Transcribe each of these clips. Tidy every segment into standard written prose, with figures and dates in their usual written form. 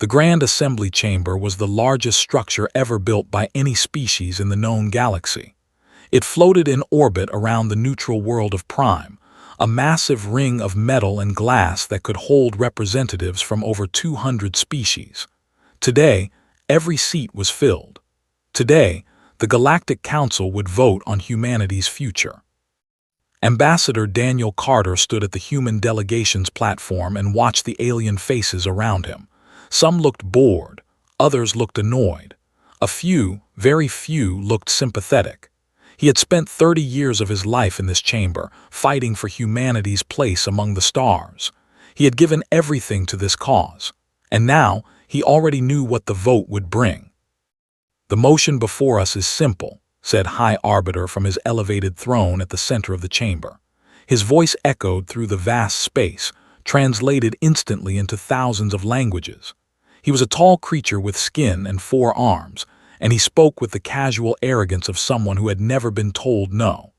The Grand Assembly Chamber was the largest structure ever built by any species in the known galaxy. It floated in orbit around the neutral world of Prime, a massive ring of metal and glass that could hold representatives from over 200 species. Today, every seat was filled. Today, the Galactic Council would vote on humanity's future. Ambassador Daniel Carter stood at the human delegation's platform and watched the alien faces around him. Some looked bored, others looked annoyed. A few, very few, looked sympathetic. He had spent 30 years of his life in this chamber, fighting for humanity's place among the stars. He had given everything to this cause, and now he already knew what the vote would bring. "The motion before us is simple," said High Arbiter from his elevated throne at the center of the chamber. His voice echoed through the vast space, translated instantly into thousands of languages. He was a tall creature with skin and 4 arms, and he spoke with the casual arrogance of someone who had never been told no.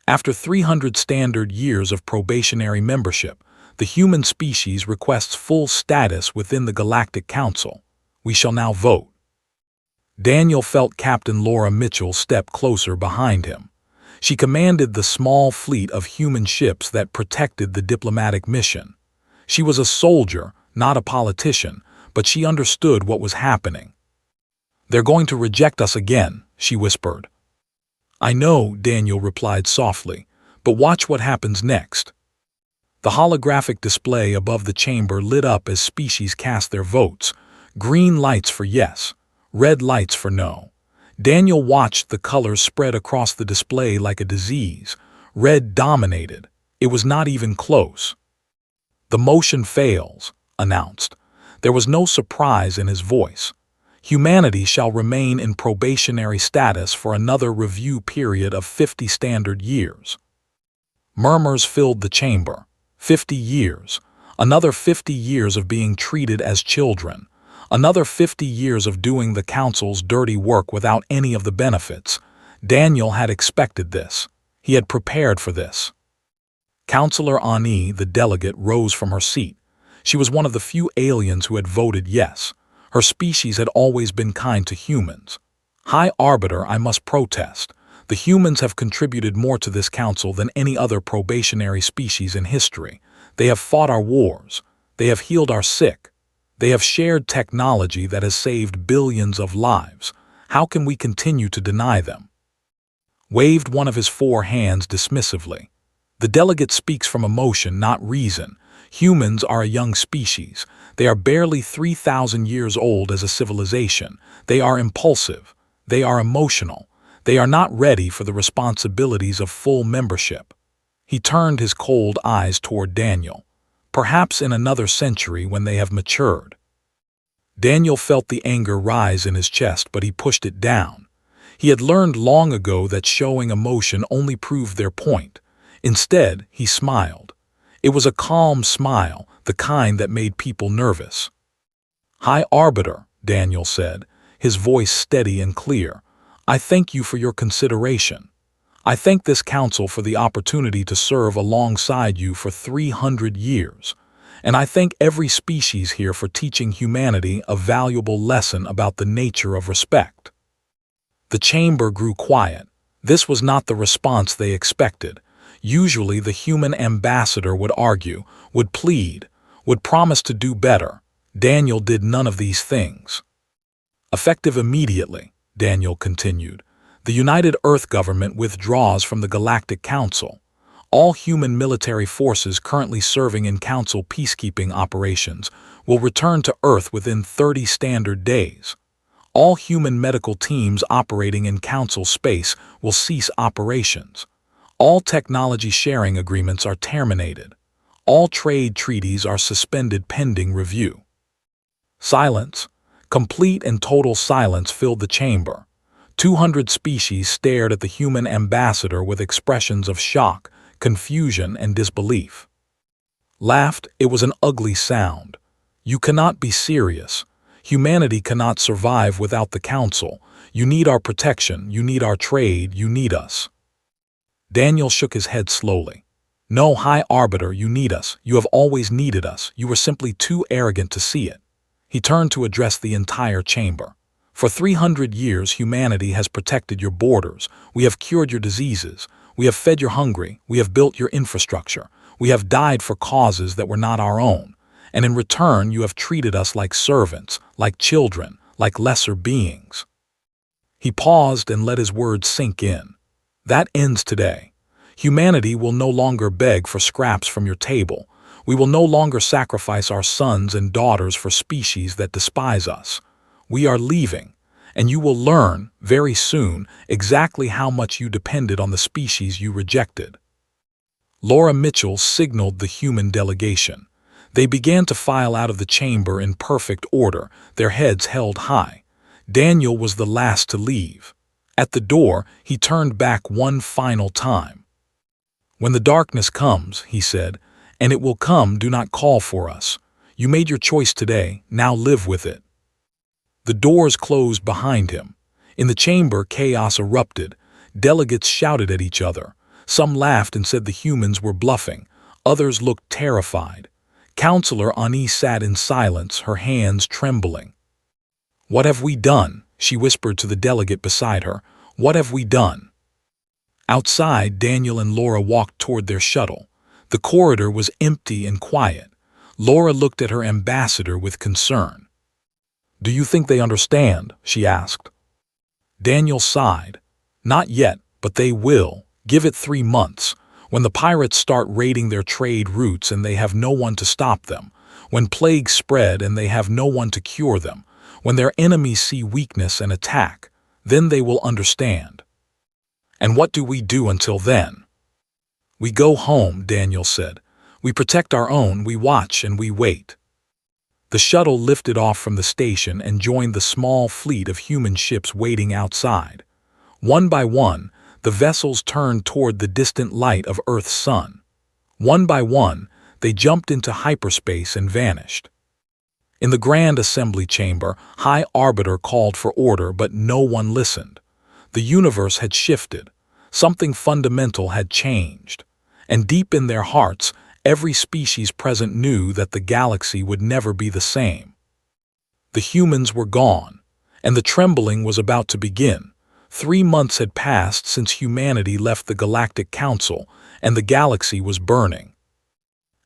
"After 300 standard years of probationary membership, the human species requests full status within the Galactic Council. We shall now vote." Daniel felt Captain Laura Mitchell step closer behind him. She commanded the small fleet of human ships that protected the diplomatic mission. She was a soldier, not a politician, but she understood what was happening. "They're going to reject us again," she whispered. "I know," Daniel replied softly, "but watch what happens next." The holographic display above the chamber lit up as species cast their votes. Green lights for yes, red lights for no. Daniel watched the colors spread across the display like a disease. Red dominated. It was not even close. "The motion fails," announced. There was no surprise in his voice. "Humanity shall remain in probationary status for another review period of 50 standard years." Murmurs filled the chamber. 50 years. Another 50 years of being treated as children. Another 50 years of doing the Council's dirty work without any of the benefits. Daniel had expected this. He had prepared for this. Counselor Ani, the delegate, rose from her seat. She was one of the few aliens who had voted yes. Her species had always been kind to humans. "High Arbiter, I must protest. The humans have contributed more to this council than any other probationary species in history. They have fought our wars. They have healed our sick. They have shared technology that has saved billions of lives. How can we continue to deny them?" Waved one of his 4 hands dismissively. "The delegate speaks from emotion, not reason. Humans are a young species. They are barely 3,000 years old as a civilization. They are impulsive. They are emotional. They are not ready for the responsibilities of full membership." He turned his cold eyes toward Daniel. "Perhaps in another century when they have matured." Daniel felt the anger rise in his chest, but he pushed it down. He had learned long ago that showing emotion only proved their point. Instead, he smiled. It was a calm smile, the kind that made people nervous. "High Arbiter," Daniel said, his voice steady and clear, "I thank you for your consideration. I thank this council for the opportunity to serve alongside you for 300 years. And I thank every species here for teaching humanity a valuable lesson about the nature of respect." The chamber grew quiet. This was not the response they expected. Usually the human ambassador would argue, would plead, would promise to do better. Daniel did none of these things. "Effective immediately," Daniel continued, "the United Earth government withdraws from the Galactic Council. All human military forces currently serving in Council peacekeeping operations will return to Earth within 30 standard days. All human medical teams operating in Council space will cease operations. All technology sharing agreements are terminated. All trade treaties are suspended pending review." Silence, complete and total silence filled the chamber. 200 species stared at the human ambassador with expressions of shock, confusion, and disbelief. Laughed, it was an ugly sound. "You cannot be serious. Humanity cannot survive without the Council. You need our protection, you need our trade, you need us." Daniel shook his head slowly. "No, High Arbiter, you need us. You have always needed us. You were simply too arrogant to see it." He turned to address the entire chamber. For 300 years, humanity has protected your borders. We have cured your diseases. We have fed your hungry. We have built your infrastructure. We have died for causes that were not our own. And in return, you have treated us like servants, like children, like lesser beings. He paused and let his words sink in. That ends today. Humanity will no longer beg for scraps from your table. We will no longer sacrifice our sons and daughters for species that despise us. We are leaving, and you will learn, very soon, exactly how much you depended on the species you rejected. Laura Mitchell signaled the human delegation. They began to file out of the chamber in perfect order, their heads held high. Daniel was the last to leave. At the door, he turned back one final time. "When the darkness comes," he said, "and it will come, do not call for us. You made your choice today, now live with it." The doors closed behind him. In the chamber, chaos erupted. Delegates shouted at each other. Some laughed and said the humans were bluffing. Others looked terrified. Counselor Ani sat in silence, her hands trembling. "What have we done?" she whispered to the delegate beside her. "What have we done?" Outside, Daniel and Laura walked toward their shuttle. The corridor was empty and quiet. Laura looked at her ambassador with concern. "Do you think they understand?" she asked. Daniel sighed. "Not yet, but they will. Give it 3 months. When the pirates start raiding their trade routes and they have no one to stop them. When plagues spread and they have no one to cure them. When their enemies see weakness and attack, then they will understand." "And what do we do until then?" "We go home," Daniel said. "We protect our own, we watch and we wait." The shuttle lifted off from the station and joined the small fleet of human ships waiting outside. One by one, the vessels turned toward the distant light of Earth's sun. One by one, they jumped into hyperspace and vanished. In the Grand Assembly Chamber, High Arbiter called for order, but no one listened. The universe had shifted. Something fundamental had changed. And deep in their hearts, every species present knew that the galaxy would never be the same. The humans were gone, and the trembling was about to begin. 3 months had passed since humanity left the Galactic Council, and the galaxy was burning.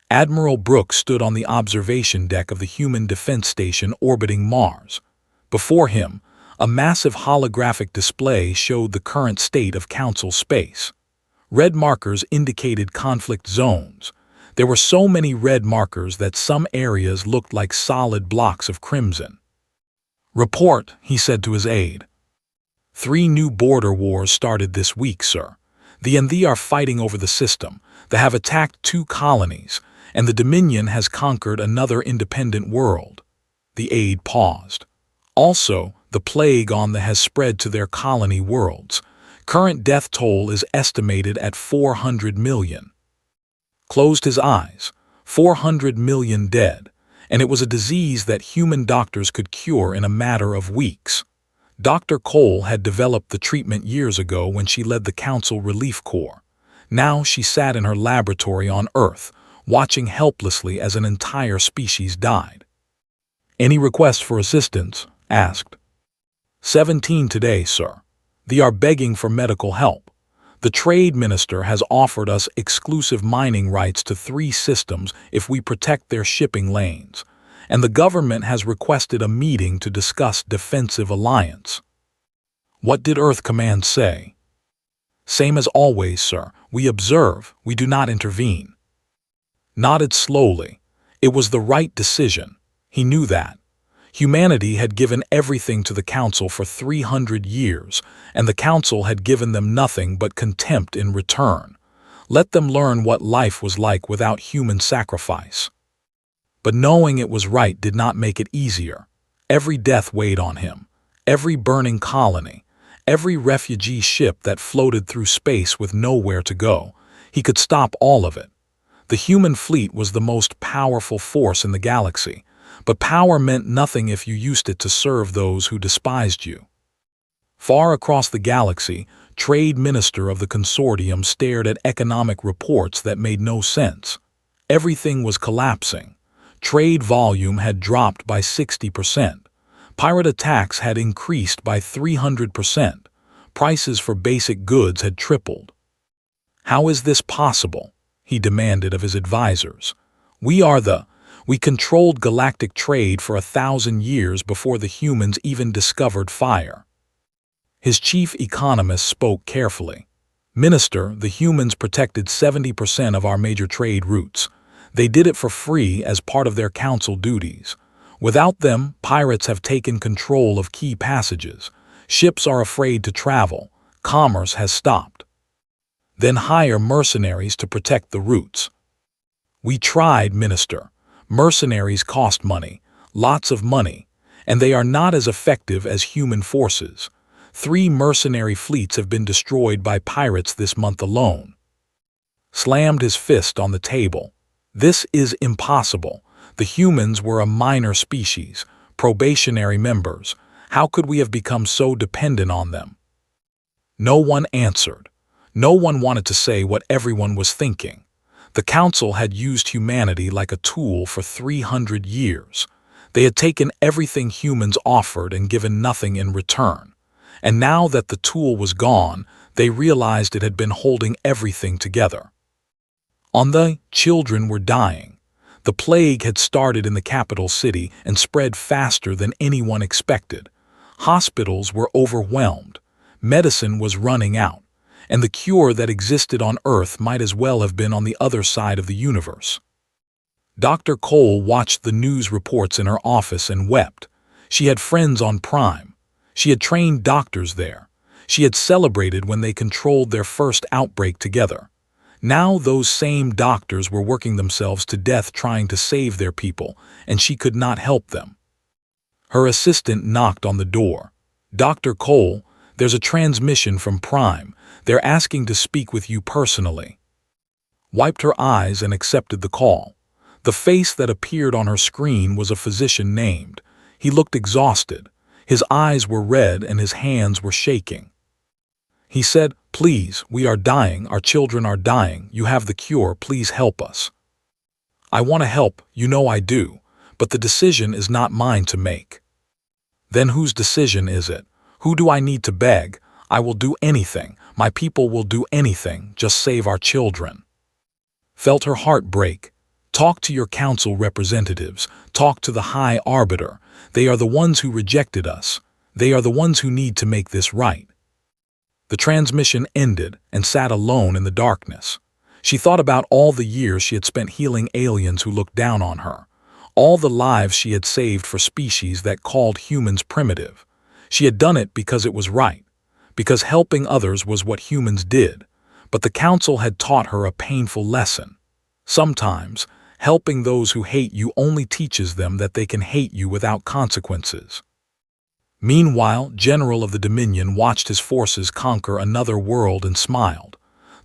Admiral Brooks stood on the observation deck of the human defense station orbiting Mars. Before him, a massive holographic display showed the current state of Council space. Red markers indicated conflict zones. There were so many red markers that some areas looked like solid blocks of crimson. "Report," he said to his aide. 3 new border wars started this week, sir. The Nth are fighting over the system. They have attacked 2 colonies, and the Dominion has conquered another independent world." The aide paused. "Also, the plague on the has spread to their colony worlds. Current death toll is estimated at 400 million. Closed his eyes. 400 million dead, and it was a disease that human doctors could cure in a matter of weeks. Dr. Cole had developed the treatment years ago when she led the Council Relief Corps. Now she sat in her laboratory on Earth, watching helplessly as an entire species died. "Any requests for assistance?" asked. 17 today, sir. They are begging for medical help. The Trade Minister has offered us exclusive mining rights to 3 systems if we protect their shipping lanes, and the government has requested a meeting to discuss defensive alliance. What did Earth Command say? Same as always, sir. We observe, we do not intervene. Nodded slowly. It was the right decision. He knew that. Humanity had given everything to the Council for 300 years, and the Council had given them nothing but contempt in return. Let them learn what life was like without human sacrifice. But knowing it was right did not make it easier. Every death weighed on him. Every burning colony. Every refugee ship that floated through space with nowhere to go. He could stop all of it. The human fleet was the most powerful force in the galaxy, but power meant nothing if you used it to serve those who despised you. Far across the galaxy, Trade Minister of the Consortium stared at economic reports that made no sense. Everything was collapsing. Trade volume had dropped by 60%. Pirate attacks had increased by 300%. Prices for basic goods had tripled. "How is this possible?" he demanded of his advisors. We controlled galactic trade for 1,000 years before the humans even discovered fire." His chief economist spoke carefully. "Minister, the humans protected 70% of our major trade routes. They did it for free as part of their council duties. Without them, pirates have taken control of key passages. Ships are afraid to travel. Commerce has stopped. Then hire mercenaries to protect the routes." "We tried, Minister. Mercenaries cost money, lots of money, and they are not as effective as human forces. 3 mercenary fleets have been destroyed by pirates this month alone." Slammed his fist on the table. "This is impossible. The humans were a minor species, probationary members. How could we have become so dependent on them?" No one answered. No one wanted to say what everyone was thinking. The Council had used humanity like a tool for 300 years. They had taken everything humans offered and given nothing in return. And now that the tool was gone, they realized it had been holding everything together. Children were dying. The plague had started in the capital city and spread faster than anyone expected. Hospitals were overwhelmed. Medicine was running out. And the cure that existed on Earth might as well have been on the other side of the universe. Dr. Cole watched the news reports in her office and wept. She had friends on Prime. She had trained doctors there. She had celebrated when they controlled their first outbreak together. Now those same doctors were working themselves to death trying to save their people, and she could not help them. Her assistant knocked on the door. "Dr. Cole, there's a transmission from Prime. They're asking to speak with you personally." Wiped her eyes and accepted the call. The face that appeared on her screen was a physician named. He looked exhausted. His eyes were red and his hands were shaking. He said, "Please, we are dying, our children are dying, you have the cure, please help us." "I want to help, you know I do, but the decision is not mine to make." "Then whose decision is it? Who do I need to beg? I will do anything. My people will do anything, just save our children." Felt her heart break. "Talk to your council representatives. Talk to the High Arbiter. They are the ones who rejected us. They are the ones who need to make this right." The transmission ended and sat alone in the darkness. She thought about all the years she had spent healing aliens who looked down on her. All the lives she had saved for species that called humans primitive. She had done it because it was right. Because helping others was what humans did, but the Council had taught her a painful lesson. Sometimes, helping those who hate you only teaches them that they can hate you without consequences. Meanwhile, General of the Dominion watched his forces conquer another world and smiled.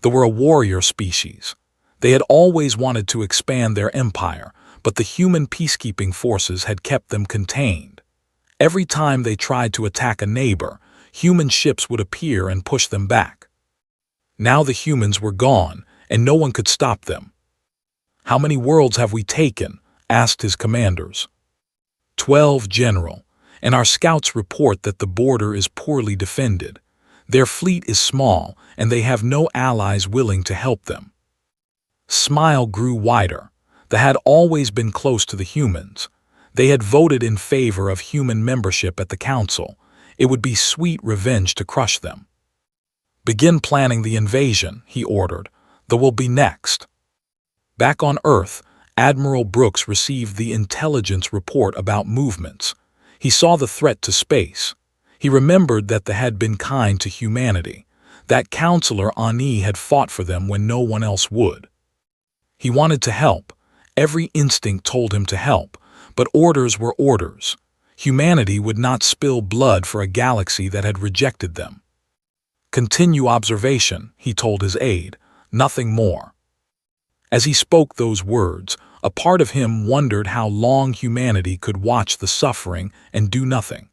They were a warrior species. They had always wanted to expand their empire, but the human peacekeeping forces had kept them contained. Every time they tried to attack a neighbor, human ships would appear and push them back. Now the humans were gone, and no one could stop them. "How many worlds have we taken?" asked his commanders. 12, General, and our scouts report that the border is poorly defended. Their fleet is small, and they have no allies willing to help them. Smile grew wider. They had always been close to the humans. They had voted in favor of human membership at the Council. It would be sweet revenge to crush them. "Begin planning the invasion," he ordered. "They will be next." Back on Earth, Admiral Brooks received the intelligence report about movements. He saw the threat to space. He remembered that they had been kind to humanity. That Counselor Ani had fought for them when no one else would. He wanted to help. Every instinct told him to help, but orders were orders. Humanity would not spill blood for a galaxy that had rejected them. "Continue observation," he told his aide, "nothing more." As he spoke those words, a part of him wondered how long humanity could watch the suffering and do nothing.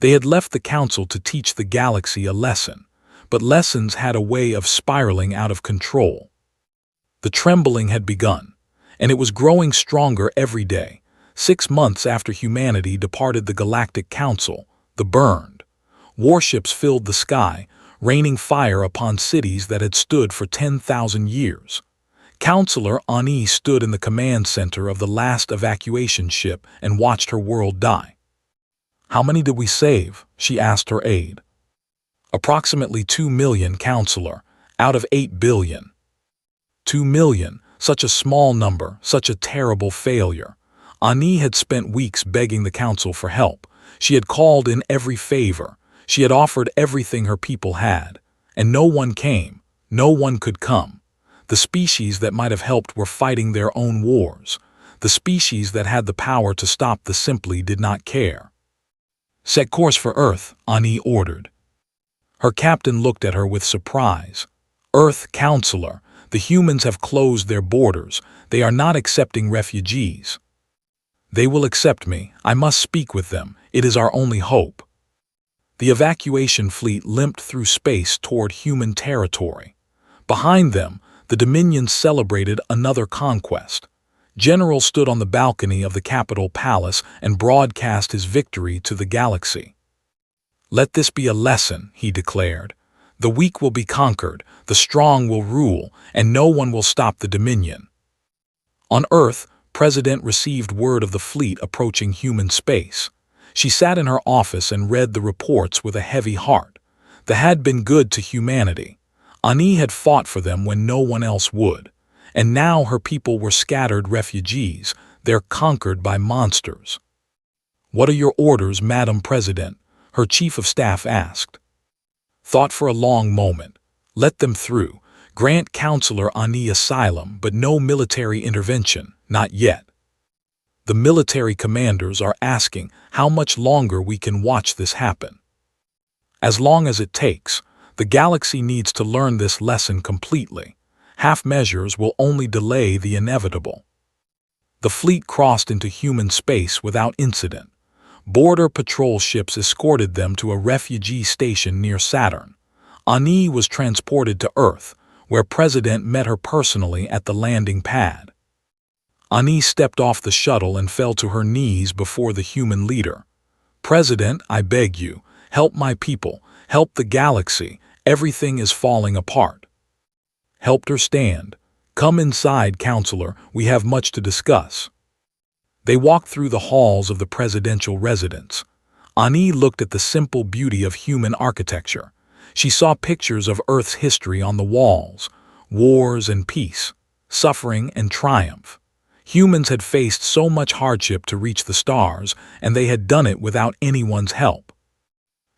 They had left the Council to teach the galaxy a lesson, but lessons had a way of spiraling out of control. The trembling had begun, and it was growing stronger every day. 6 months after humanity departed the Galactic Council, the burned. Warships filled the sky, raining fire upon cities that had stood for 10,000 years. Counselor Ani stood in the command center of the last evacuation ship and watched her world die. "How many did we save?" she asked her aide. "Approximately 2 million, Counselor, out of 8 billion. 2 million, such a small number, such a terrible failure." Ani had spent weeks begging the council for help. She had called in every favor. She had offered everything her people had. And no one came. No one could come. The species that might have helped were fighting their own wars. The species that had the power to stop the simply did not care. "Set course for Earth," Ani ordered. Her captain looked at her with surprise. "Earth, Counselor, the humans have closed their borders. They are not accepting refugees." "They will accept me. I must speak with them. It is our only hope." The evacuation fleet limped through space toward human territory. Behind them, the Dominion celebrated another conquest. General stood on the balcony of the Capitol Palace and broadcast his victory to the galaxy. "Let this be a lesson," he declared. "The weak will be conquered, the strong will rule, and no one will stop the Dominion." On Earth, President received word of the fleet approaching human space. She sat in her office and read the reports with a heavy heart. They had been good to humanity. Ani had fought for them when no one else would. And now her people were scattered refugees. They're conquered by monsters. "What are your orders, Madam President?" her chief of staff asked. Thought for a long moment. "Let them through. Grant Counselor Ani asylum, but no military intervention, not yet." The military commanders are asking how much longer we can watch this happen. "As long as it takes. The galaxy needs to learn this lesson completely. Half measures will only delay the inevitable." The fleet crossed into human space without incident. Border patrol ships escorted them to a refugee station near Saturn. Ani was transported to Earth, where President met her personally at the landing pad. Ani stepped off the shuttle and fell to her knees before the human leader. "President, I beg you, help my people, help the galaxy, everything is falling apart." Helped her stand. "Come inside, Counselor, we have much to discuss." They walked through the halls of the presidential residence. Ani looked at the simple beauty of human architecture. She saw pictures of Earth's history on the walls, wars and peace, suffering and triumph. Humans had faced so much hardship to reach the stars, and they had done it without anyone's help.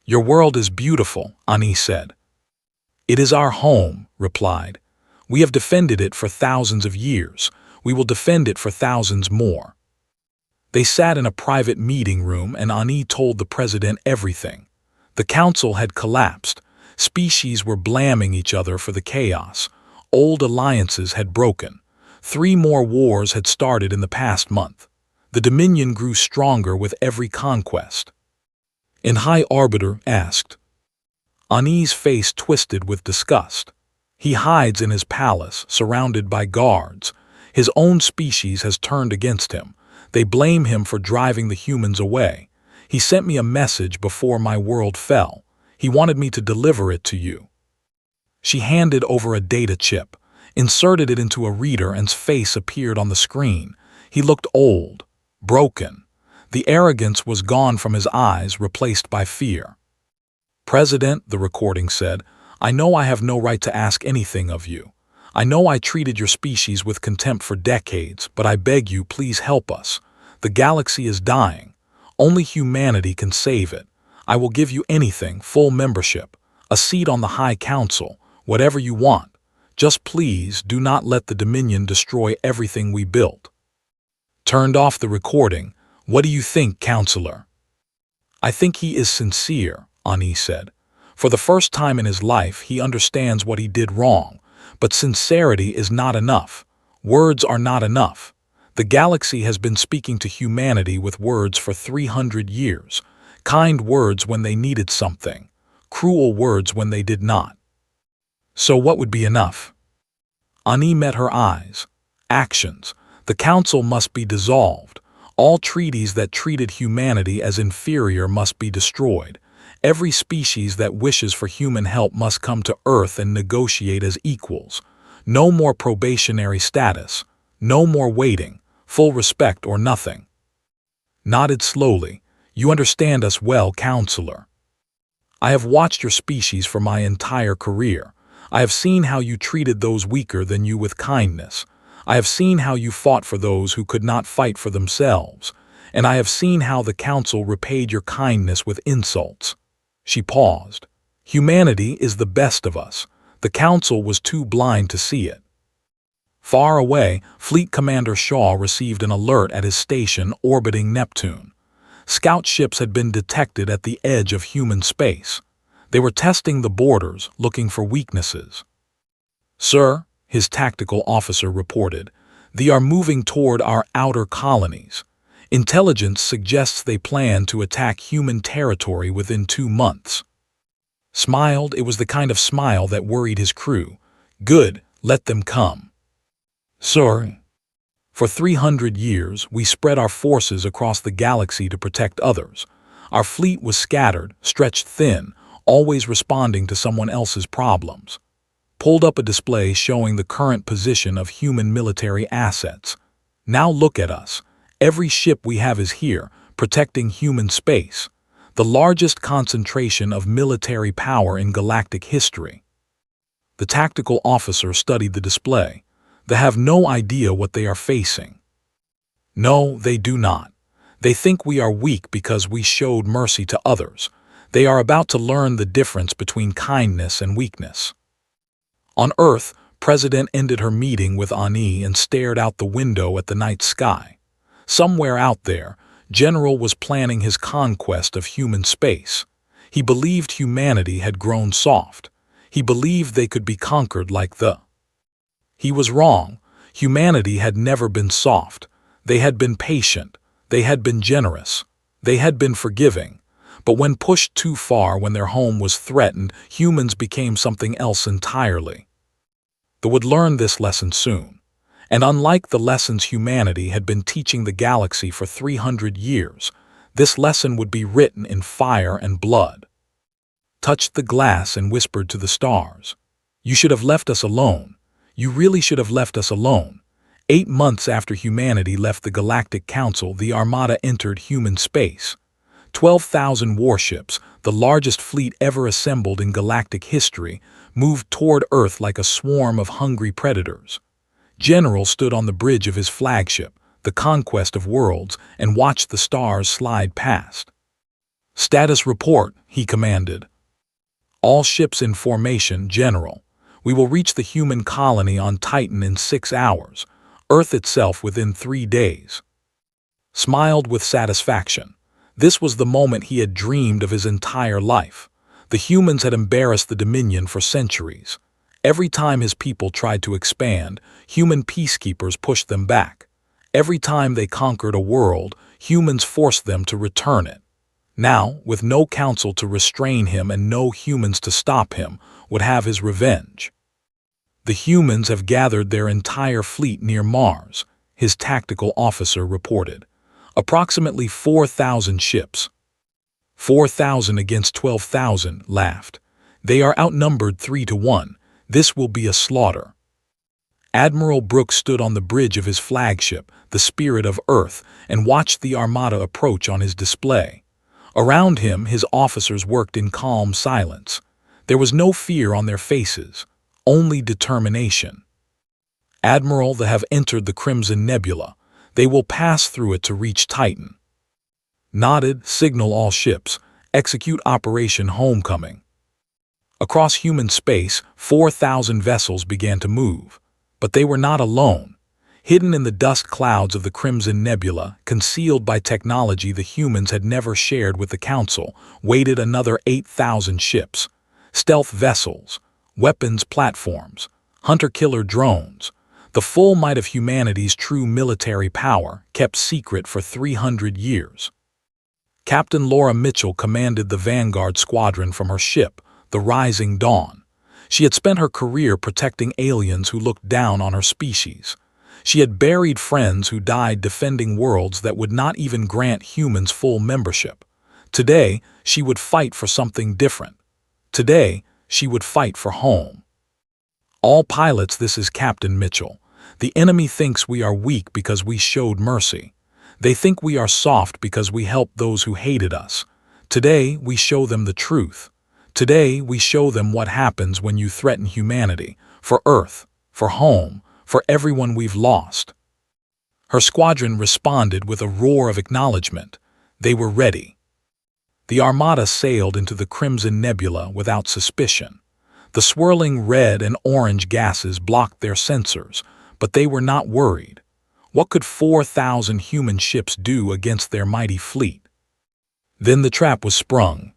"Your world is beautiful," Ani said. "It is our home," replied. "We have defended it for thousands of years. We will defend it for thousands more." They sat in a private meeting room and Ani told the president everything. The council had collapsed. Species were blaming each other for the chaos. Old alliances had broken. 3 more wars had started in the past month. The Dominion grew stronger with every conquest. And High Arbiter asked. Ani's face twisted with disgust. He hides in his palace, surrounded by guards. His own species has turned against him. They blame him for driving the humans away. He sent me a message before my world fell. He wanted me to deliver it to you. She handed over a data chip, inserted it into a reader, and his face appeared on the screen. He looked old, broken. The arrogance was gone from his eyes, replaced by fear. "President," the recording said, "I know I have no right to ask anything of you. I know I treated your species with contempt for decades, but I beg you, please help us. The galaxy is dying. Only humanity can save it. I will give you anything, full membership, a seat on the High Council, whatever you want. Just please do not let the Dominion destroy everything we built." Turned off the recording. "What do you think, Counselor?" "I think he is sincere," Ani said. "For the first time in his life, he understands what he did wrong. But sincerity is not enough. Words are not enough. The galaxy has been speaking to humanity with words for 300 years. Kind words when they needed something. Cruel words when they did not. So what would be enough?" Ani met her eyes. Actions. The council must be dissolved. All treaties that treated humanity as inferior must be destroyed. Every species that wishes for human help must come to Earth and negotiate as equals. No more probationary status. No more waiting. Full respect or nothing. Nodded slowly. You understand us well, counselor. I have watched your species for my entire career. I have seen how you treated those weaker than you with kindness. I have seen how you fought for those who could not fight for themselves. And I have seen how the council repaid your kindness with insults. She paused. Humanity is the best of us. The council was too blind to see it. Far away, Fleet Commander Shaw received an alert at his station orbiting Neptune. Scout ships had been detected at the edge of human space. They were testing the borders, looking for weaknesses. Sir, his tactical officer reported, they are moving toward our outer colonies. Intelligence suggests they plan to attack human territory within 2 months. Smiled, it was the kind of smile that worried his crew. Good, let them come. Sir, for 300 years, we spread our forces across the galaxy to protect others. Our fleet was scattered, stretched thin, always responding to someone else's problems. Pulled up a display showing the current position of human military assets. Now look at us. Every ship we have is here, protecting human space. The largest concentration of military power in galactic history. The tactical officer studied the display. They have no idea what they are facing. No, they do not. They think we are weak because we showed mercy to others. They are about to learn the difference between kindness and weakness. On Earth, President ended her meeting with Ani and stared out the window at the night sky. Somewhere out there, General was planning his conquest of human space. He believed humanity had grown soft. He believed they could be conquered like the. He was wrong. Humanity had never been soft. They had been patient. They had been generous. They had been forgiving. But when pushed too far, when their home was threatened, humans became something else entirely. They would learn this lesson soon. And unlike the lessons humanity had been teaching the galaxy for 300 years, this lesson would be written in fire and blood. Touched the glass and whispered to the stars, "You should have left us alone. You really should have left us alone." 8 months after humanity left the Galactic Council, the Armada entered human space. 12,000 warships, the largest fleet ever assembled in galactic history, moved toward Earth like a swarm of hungry predators. General stood on the bridge of his flagship, the Conquest of Worlds, and watched the stars slide past. "Status report," he commanded. "All ships in formation, General. We will reach the human colony on Titan in 6 hours, Earth itself within 3 days." Smiled with satisfaction. This was the moment he had dreamed of his entire life. The humans had embarrassed the Dominion for centuries. Every time his people tried to expand, human peacekeepers pushed them back. Every time they conquered a world, humans forced them to return it. Now, with no council to restrain him and no humans to stop him, would have his revenge. "The humans have gathered their entire fleet near Mars," his tactical officer reported. "Approximately 4,000 ships." 4,000 against 12,000, laughed. "They are outnumbered 3-1. This will be a slaughter." Admiral Brooks stood on the bridge of his flagship, the Spirit of Earth, and watched the Armada approach on his display. Around him, his officers worked in calm silence. There was no fear on their faces, only determination. "Admiral, they have entered the Crimson Nebula. They will pass through it to reach Titan." Nodded, signal all ships, execute Operation Homecoming. Across human space, 4,000 vessels began to move. But they were not alone. Hidden in the dust clouds of the Crimson Nebula, concealed by technology the humans had never shared with the Council, waited another 8,000 ships. Stealth vessels, weapons platforms, hunter-killer drones. The full might of humanity's true military power, kept secret for 300 years. Captain Laura Mitchell commanded the Vanguard Squadron from her ship, the Rising Dawn. She had spent her career protecting aliens who looked down on her species. She had buried friends who died defending worlds that would not even grant humans full membership. Today, she would fight for something different. Today, she would fight for home. All pilots, this is Captain Mitchell. The enemy thinks we are weak because we showed mercy. They think we are soft because we helped those who hated us. Today, we show them the truth. Today, we show them what happens when you threaten humanity, for Earth, for home, for everyone we've lost. Her squadron responded with a roar of acknowledgement. They were ready. The Armada sailed into the Crimson Nebula without suspicion. The swirling red and orange gases blocked their sensors, but they were not worried. What could 4,000 human ships do against their mighty fleet? Then the trap was sprung.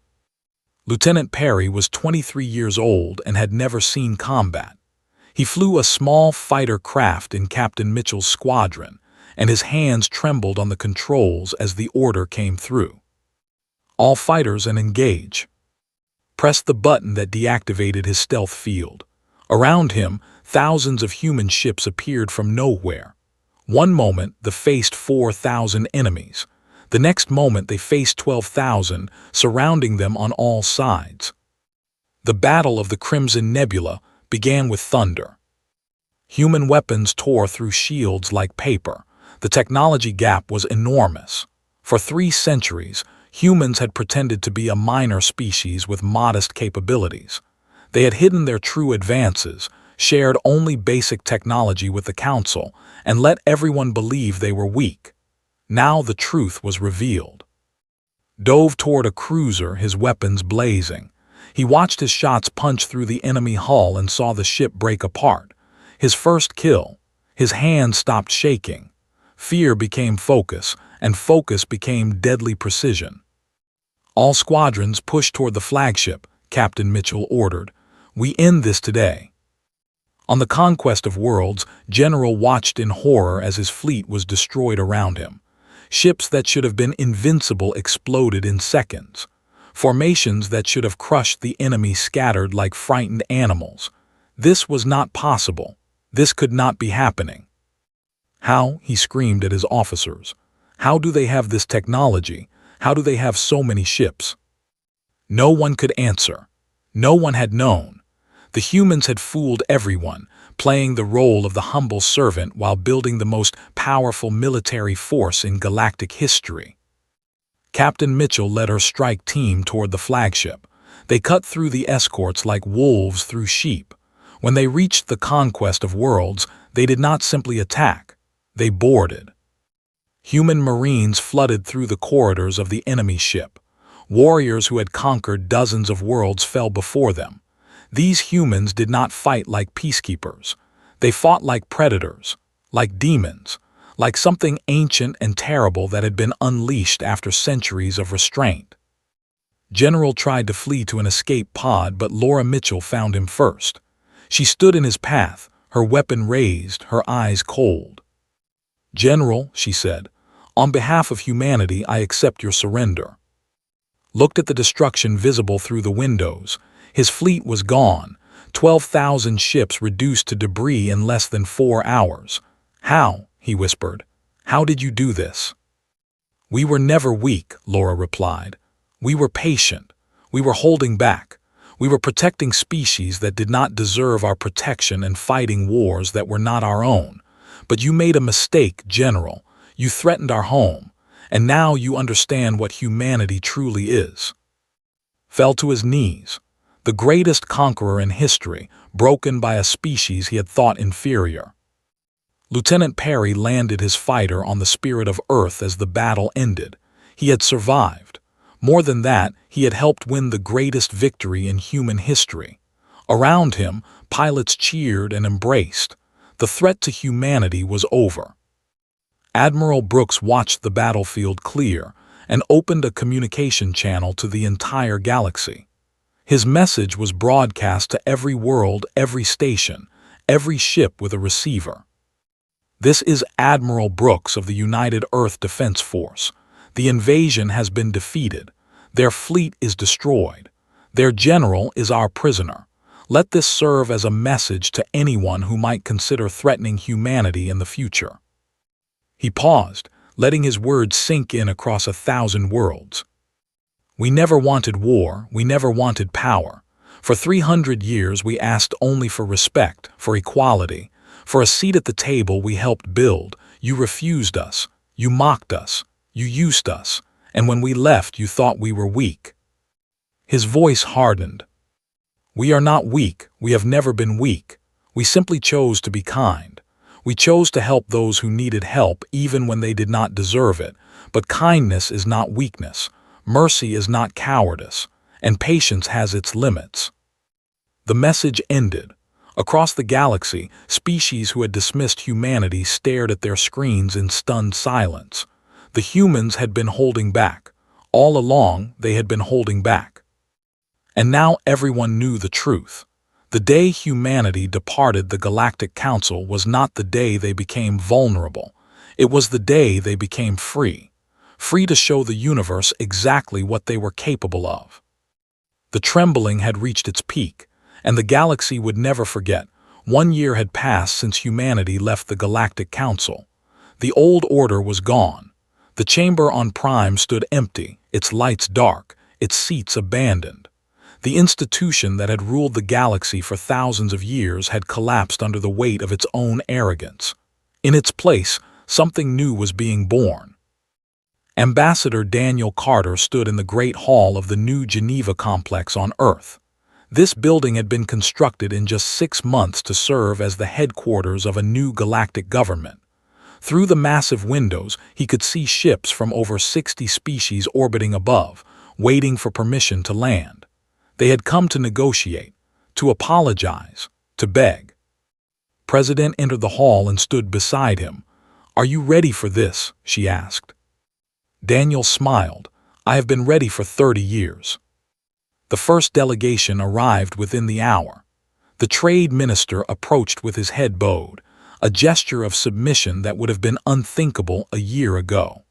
Lieutenant Perry was 23 years old and had never seen combat. He flew a small fighter craft in Captain Mitchell's squadron, and his hands trembled on the controls as the order came through. All fighters and engage. Pressed the button that deactivated his stealth field. Around him, thousands of human ships appeared from nowhere. One moment, they faced 4,000 enemies. The next moment, they faced 12,000, surrounding them on all sides. The Battle of the Crimson Nebula began with thunder. Human weapons tore through shields like paper. The technology gap was enormous. For 3 centuries, humans had pretended to be a minor species with modest capabilities. They had hidden their true advances, shared only basic technology with the Council, and let everyone believe they were weak. Now the truth was revealed. Dove toward a cruiser, his weapons blazing. He watched his shots punch through the enemy hull and saw the ship break apart. His first kill. His hands stopped shaking. Fear became focus, and focus became deadly precision. All squadrons pushed toward the flagship, Captain Mitchell ordered. We end this today. On the conquest of worlds, General watched in horror as his fleet was destroyed around him. Ships that should have been invincible exploded in seconds. Formations that should have crushed the enemy scattered like frightened animals. This was not possible. This could not be happening. How? He screamed at his officers. How do they have this technology? How do they have so many ships? No one could answer. No one had known. The humans had fooled everyone, playing the role of the humble servant while building the most powerful military force in galactic history. Captain Mitchell led her strike team toward the flagship. They cut through the escorts like wolves through sheep. When they reached the conquest of worlds, they did not simply attack. They boarded. Human marines flooded through the corridors of the enemy ship. Warriors who had conquered dozens of worlds fell before them. These humans did not fight like peacekeepers. They fought like predators, like demons, like something ancient and terrible that had been unleashed after centuries of restraint. General tried to flee to an escape pod, but Laura Mitchell found him first. She stood in his path, her weapon raised, her eyes cold. General, she said, on behalf of humanity, I accept your surrender. Looked at the destruction visible through the windows. His fleet was gone, 12,000 ships reduced to debris in less than 4 hours. How? He whispered. How did you do this? We were never weak, Laura replied. We were patient. We were holding back. We were protecting species that did not deserve our protection and fighting wars that were not our own. But you made a mistake, General. You threatened our home, and now you understand what humanity truly is. Fell to his knees. The greatest conqueror in history, broken by a species he had thought inferior. Lieutenant Perry landed his fighter on the spirit of Earth as the battle ended. He had survived. More than that, he had helped win the greatest victory in human history. Around him, pilots cheered and embraced. The threat to humanity was over. Admiral Brooks watched the battlefield clear and opened a communication channel to the entire galaxy. His message was broadcast to every world, every station, every ship with a receiver. This is Admiral Brooks of the United Earth Defense Force. The invasion has been defeated. Their fleet is destroyed. Their general is our prisoner. Let this serve as a message to anyone who might consider threatening humanity in the future." He paused, letting his words sink in across 1,000 worlds. "We never wanted war, we never wanted power. For 300 years we asked only for respect, for equality, for a seat at the table we helped build. You refused us, you mocked us, you used us, and when we left you thought we were weak." His voice hardened. "We are not weak, we have never been weak. We simply chose to be kind. We chose to help those who needed help even when they did not deserve it. But kindness is not weakness, mercy is not cowardice, and patience has its limits." The message ended. Across the galaxy, species who had dismissed humanity stared at their screens in stunned silence. The humans had been holding back. All along, they had been holding back. And now everyone knew the truth. The day humanity departed the Galactic Council was not the day they became vulnerable. It was the day they became free. Free to show the universe exactly what they were capable of. The trembling had reached its peak, and the galaxy would never forget. 1 year had passed since humanity left the Galactic Council. The old order was gone. The chamber on Prime stood empty, its lights dark, its seats abandoned. The institution that had ruled the galaxy for thousands of years had collapsed under the weight of its own arrogance. In its place, something new was being born. Ambassador Daniel Carter stood in the Great Hall of the new Geneva complex on Earth. This building had been constructed in just 6 months to serve as the headquarters of a new galactic government. Through the massive windows, he could see ships from over 60 species orbiting above, waiting for permission to land. They had come to negotiate, to apologize, to beg. President entered the hall and stood beside him. "Are you ready for this?" she asked. Daniel smiled. "I have been ready for 30 years. The first delegation arrived within the hour. The trade minister approached with his head bowed, a gesture of submission that would have been unthinkable a year ago.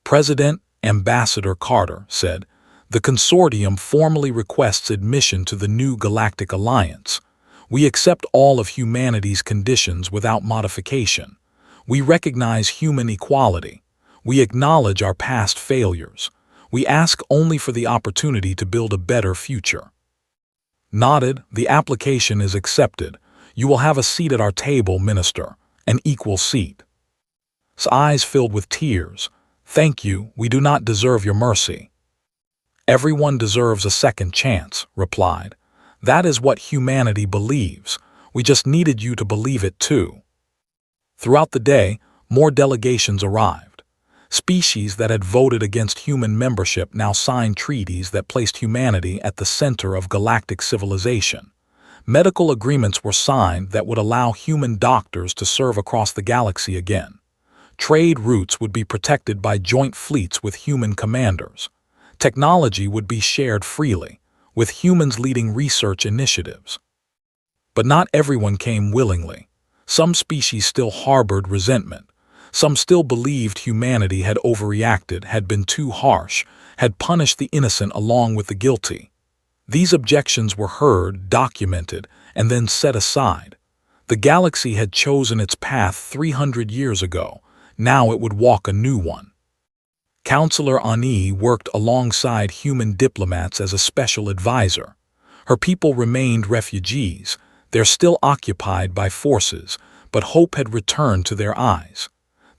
"President, Ambassador Carter said, the consortium formally requests admission to the new Galactic Alliance. We accept all of humanity's conditions without modification. We recognize human equality. We acknowledge our past failures. We ask only for the opportunity to build a better future." Nodded, "The application is accepted. You will have a seat at our table, Minister, an equal seat." His eyes filled with tears. "Thank you, we do not deserve your mercy." "Everyone deserves a second chance," replied. "That is what humanity believes. We just needed you to believe it too." Throughout the day, more delegations arrived. Species that had voted against human membership now signed treaties that placed humanity at the center of galactic civilization. Medical agreements were signed that would allow human doctors to serve across the galaxy again. Trade routes would be protected by joint fleets with human commanders. Technology would be shared freely, with humans leading research initiatives. But not everyone came willingly. Some species still harbored resentment. Some still believed humanity had overreacted, had been too harsh, had punished the innocent along with the guilty. These objections were heard, documented, and then set aside. The galaxy had chosen its path 300 years ago. Now it would walk a new one. Counselor Ani worked alongside human diplomats as a special advisor. Her people remained refugees. They're still occupied by forces, but hope had returned to their eyes.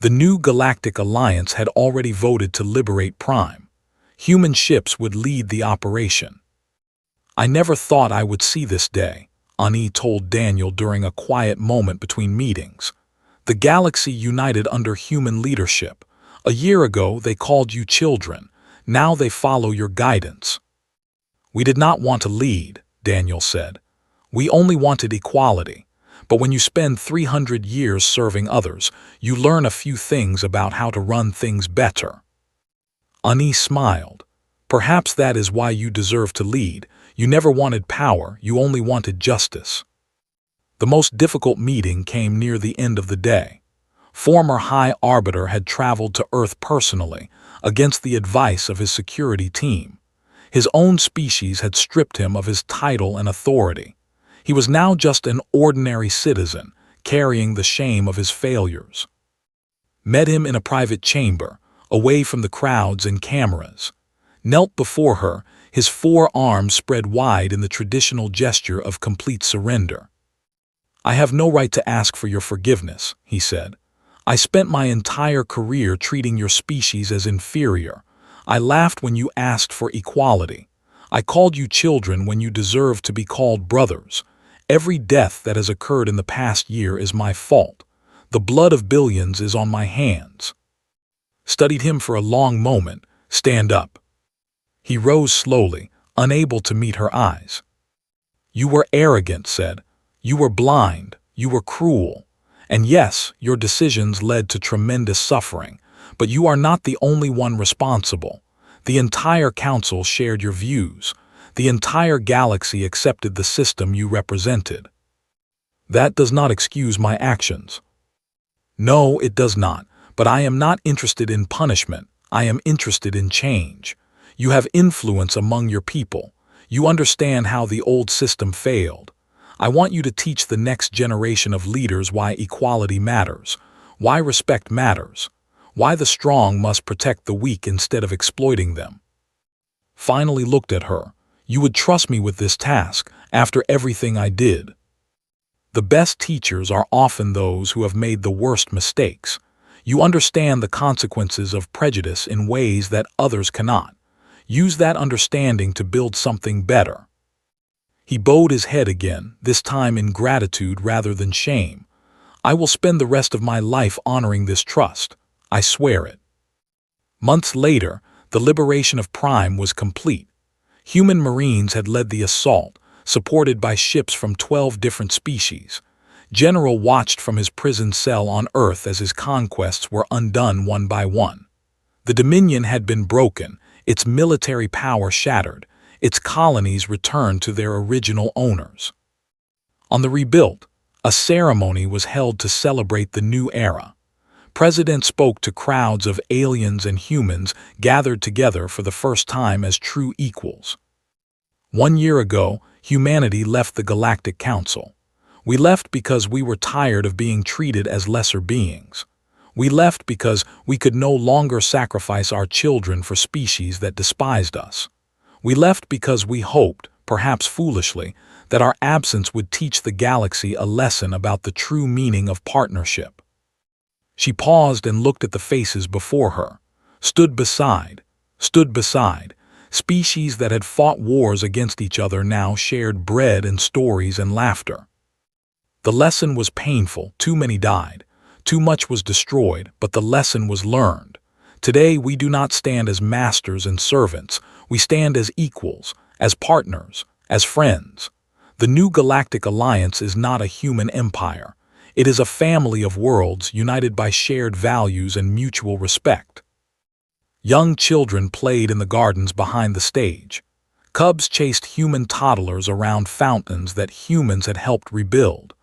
The new Galactic Alliance had already voted to liberate Prime. Human ships would lead the operation. "I never thought I would see this day," Ani told Daniel during a quiet moment between meetings. "The galaxy united under human leadership. A year ago they called you children. Now they follow your guidance." "We did not want to lead," Daniel said. "We only wanted equality. But when you spend 300 years serving others, you learn a few things about how to run things better." Ani smiled. "Perhaps that is why you deserve to lead. You never wanted power, you only wanted justice." The most difficult meeting came near the end of the day. Former High Arbiter had traveled to Earth personally, against the advice of his security team. His own species had stripped him of his title and authority. He was now just an ordinary citizen, carrying the shame of his failures. Met him in a private chamber, away from the crowds and cameras. Knelt before her, his 4 arms spread wide in the traditional gesture of complete surrender. "I have no right to ask for your forgiveness," he said. "I spent my entire career treating your species as inferior. I laughed when you asked for equality. I called you children when you deserved to be called brothers. Every death that has occurred in the past year is my fault. The blood of billions is on my hands." Studied him for a long moment. "Stand up." He rose slowly, unable to meet her eyes. "You were arrogant," said. "You were blind. You were cruel. And yes, your decisions led to tremendous suffering, but you are not the only one responsible. The entire council shared your views. The entire galaxy accepted the system you represented. That does not excuse my actions." "No, it does not, but I am not interested in punishment. I am interested in change. You have influence among your people. You understand how the old system failed. I want you to teach the next generation of leaders why equality matters, why respect matters, why the strong must protect the weak instead of exploiting them." Finally looked at her. "You would trust me with this task after everything I did." The best teachers are often those who have made the worst mistakes. You understand the consequences of prejudice in ways that others cannot. Use that understanding to build something better. He bowed his head again, this time in gratitude rather than shame. "I will spend the rest of my life honoring this trust. I swear it." Months later, the liberation of Prime was complete. Human Marines had led the assault, supported by ships from 12 different species. General watched from his prison cell on Earth as his conquests were undone one by one. The Dominion had been broken, its military power shattered, its colonies returned to their original owners. On the rebuilt, a ceremony was held to celebrate the new era. President spoke to crowds of aliens and humans gathered together for the first time as true equals. 1 year ago, humanity left the Galactic Council. We left because we were tired of being treated as lesser beings. We left because we could no longer sacrifice our children for species that despised us. We left because we hoped, perhaps foolishly, that our absence would teach the galaxy a lesson about the true meaning of partnership. She paused and looked at the faces before her. Stood beside, species that had fought wars against each other now shared bread and stories and laughter. The lesson was painful, too many died, too much was destroyed, but the lesson was learned. Today we do not stand as masters and servants, we stand as equals, as partners, as friends. The new Galactic Alliance is not a human empire. It is a family of worlds united by shared values and mutual respect. Young children played in the gardens behind the stage. Cubs chased human toddlers around fountains that humans had helped rebuild.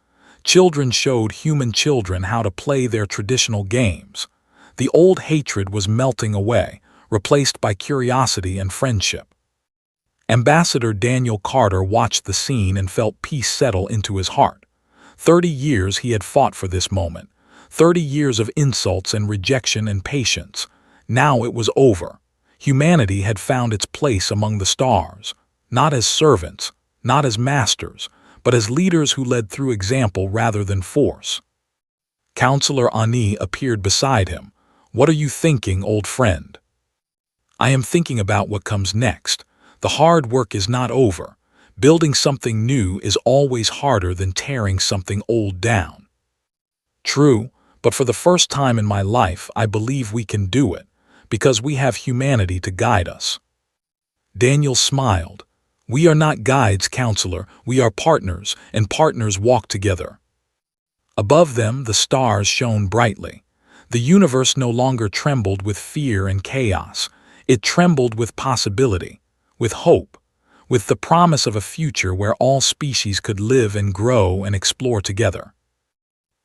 Children showed human children how to play their traditional games. The old hatred was melting away, replaced by curiosity and friendship. Ambassador Daniel Carter watched the scene and felt peace settle into his heart. 30 years he had fought for this moment. 30 years of insults and rejection and patience. Now it was over. Humanity had found its place among the stars, not as servants, not as masters, but as leaders who led through example rather than force. Counselor Ani appeared beside him. "What are you thinking, old friend?" "I am thinking about what comes next. The hard work is not over. Building something new is always harder than tearing something old down." "True, but for the first time in my life I believe we can do it, because we have humanity to guide us." Daniel smiled. "We are not guides, counselor, we are partners, and partners walk together." Above them the stars shone brightly. The universe no longer trembled with fear and chaos. It trembled with possibility, with hope, with the promise of a future where all species could live and grow and explore together.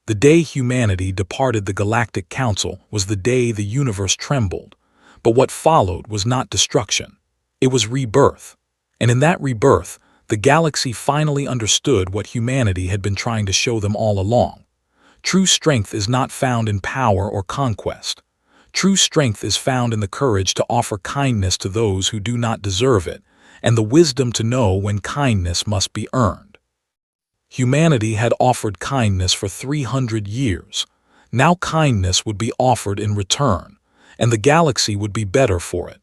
The day humanity departed the Galactic Council was the day the universe trembled. But what followed was not destruction. It was rebirth. And in that rebirth, The galaxy finally understood what humanity had been trying to show them all along. True strength is not found in power or conquest. True strength is found in the courage to offer kindness to those who do not deserve it, and the wisdom to know when kindness must be earned. Humanity had offered kindness for 300 years. Now kindness would be offered in return, and the galaxy would be better for it.